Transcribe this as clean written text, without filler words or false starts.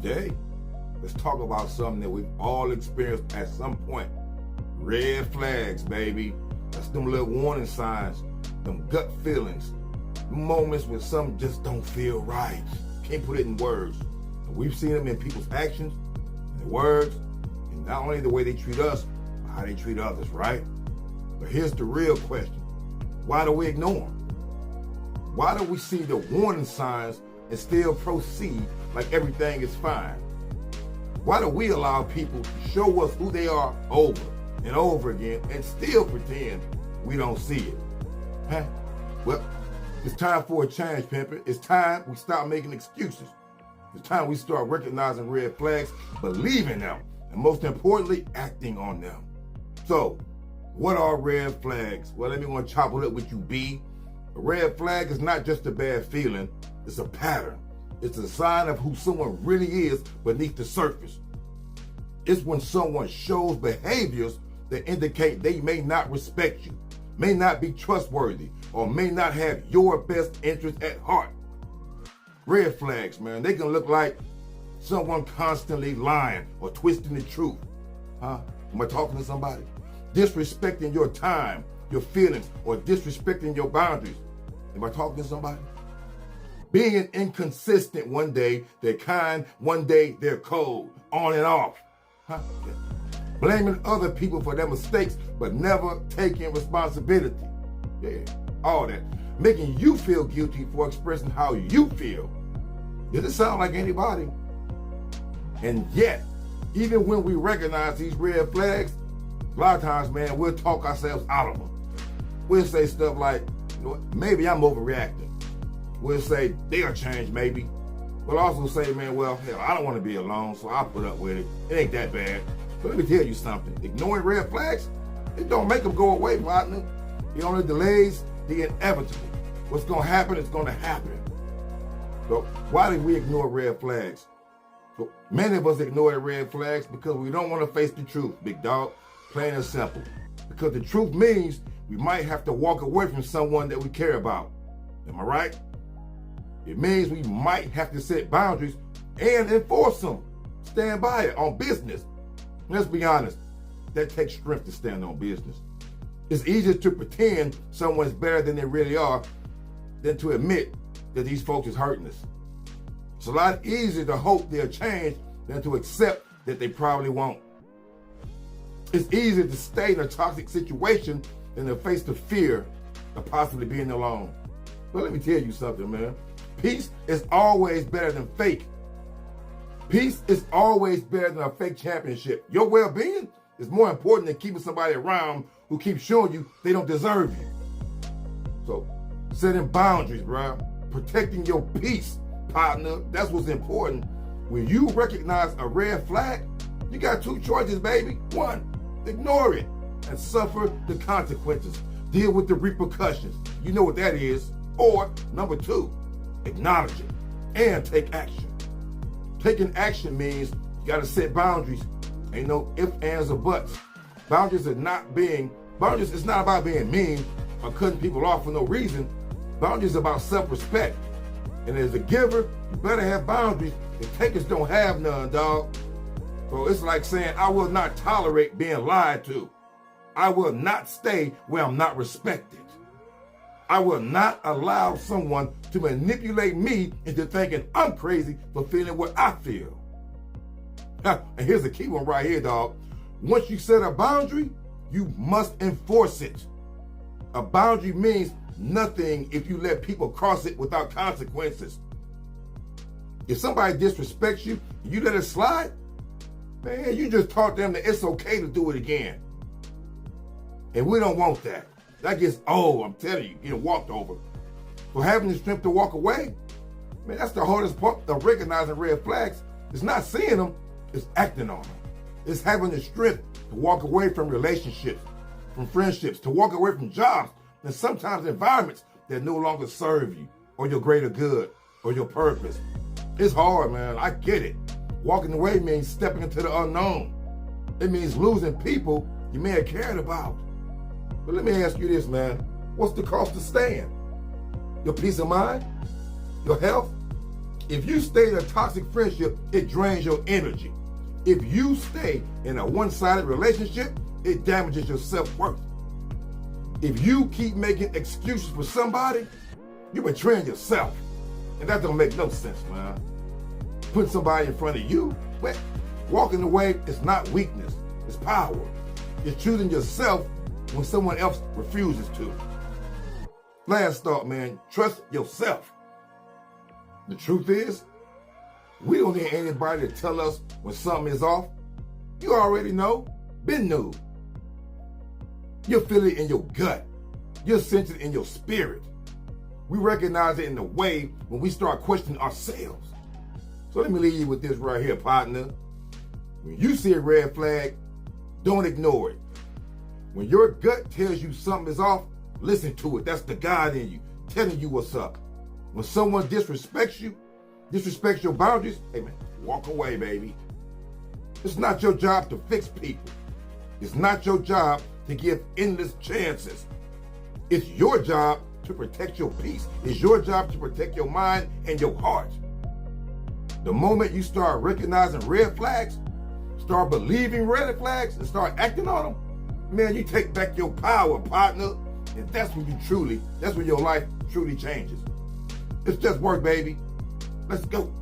Today, let's talk about something that we've all experienced at some point. Red flags, baby. That's them little warning signs, them gut feelings, moments when something just don't feel right. Can't put it in words. And we've seen them in people's actions, in their words, and not only the way they treat us, but how they treat others, right? But here's the real question. Why do we ignore them? Why do we see the warning signs and still proceed like everything is fine? Why do we allow people to show us who they are over and over again and still pretend we don't see it? Huh? Well, it's time for a change, pimpin'. It's time we stop making excuses. It's time we start recognizing red flags, believing them, and most importantly, acting on them. So, what are red flags? Well, let me want to chop it up with you, B. A red flag is not just a bad feeling, it's a pattern. It's a sign of who someone really is beneath the surface. It's when someone shows behaviors that indicate they may not respect you, may not be trustworthy, or may not have your best interest at heart. Red flags, man, they can look like someone constantly lying or twisting the truth. Huh? Am I talking to somebody? Disrespecting your time, your feelings, or disrespecting your boundaries. Am I talking to somebody? Being inconsistent one day, they're kind, one day they're cold, on and off. Huh? Yeah. Blaming other people for their mistakes, but never taking responsibility. Yeah, all that. Making you feel guilty for expressing how you feel. Does it sound like anybody? And yet, even when we recognize these red flags, a lot of times, man, we'll talk ourselves out of them. We'll say stuff like, you know what, maybe I'm overreacting. We'll say, they'll change maybe. We'll also say, man, well, hell, I don't want to be alone, so I'll put up with it. It ain't that bad. But let me tell you something. Ignoring red flags, it don't make them go away, partner. It only delays the inevitable. What's going to happen is going to happen. So why do we ignore red flags? So many of us ignore the red flags because we don't want to face the truth, big dog. Plain and simple. Because the truth means we might have to walk away from someone that we care about. Am I right? It means we might have to set boundaries and enforce them. Stand by it on business. Let's be honest, that takes strength to stand on business. It's easier to pretend someone's better than they really are than to admit that these folks is hurting us. It's a lot easier to hope they'll change than to accept that they probably won't. It's easier to stay in a toxic situation than to face the fear of possibly being alone. But let me tell you something, man. Peace is always better than fake. Peace is always better than a fake championship. Your well-being is more important than keeping somebody around who keeps showing you they don't deserve you. So, setting boundaries, bro. Protecting your peace, partner. That's what's important. When you recognize a red flag, you got two choices, baby. One, ignore it and suffer the consequences. Deal with the repercussions. You know what that is. Or, number two, acknowledge it and take action. Taking action means you got to set boundaries. Ain't no ifs, ands, or buts. Boundaries is not about being mean or cutting people off for no reason. Boundaries is about self-respect. And as a giver, you better have boundaries. The takers don't have none, dog. So it's like saying, I will not tolerate being lied to. I will not stay where I'm not respected. I will not allow someone to manipulate me into thinking I'm crazy for feeling what I feel. And here's the key one right here, dog. Once you set a boundary, you must enforce it. A boundary means nothing if you let people cross it without consequences. If somebody disrespects you, you let it slide, man, you just taught them that it's okay to do it again. And we don't want that. That gets old, I'm telling you, getting walked over. So having the strength to walk away, man, that's the hardest part of recognizing red flags. It's not seeing them, it's acting on them. It's having the strength to walk away from relationships, from friendships, to walk away from jobs, and sometimes environments that no longer serve you, or your greater good, or your purpose. It's hard, man, I get it. Walking away means stepping into the unknown. It means losing people you may have cared about. But let me ask you this, man. What's the cost of staying? Your peace of mind? Your health? If you stay in a toxic friendship, it drains your energy. If you stay in a one-sided relationship, it damages your self-worth. If you keep making excuses for somebody, you're betraying yourself. And that don't make no sense, man. Putting somebody in front of you, well, walking away is not weakness, it's power. You're choosing yourself when someone else refuses to. Last thought, man, trust yourself. The truth is, we don't need anybody to tell us when something is off. You already know, been knew. You'll feel it in your gut. You'll sense it in your spirit. We recognize it in the way when we start questioning ourselves. So let me leave you with this right here, partner. When you see a red flag, don't ignore it. When your gut tells you something is off, listen to it. That's the God in you telling you what's up. When someone disrespects you, disrespects your boundaries, hey man, walk away, baby. It's not your job to fix people. It's not your job to give endless chances. It's your job to protect your peace. It's your job to protect your mind and your heart. The moment you start recognizing red flags, start believing red flags, and start acting on them, man, you take back your power, partner. And that's when your life truly changes. It's just work, baby. Let's go.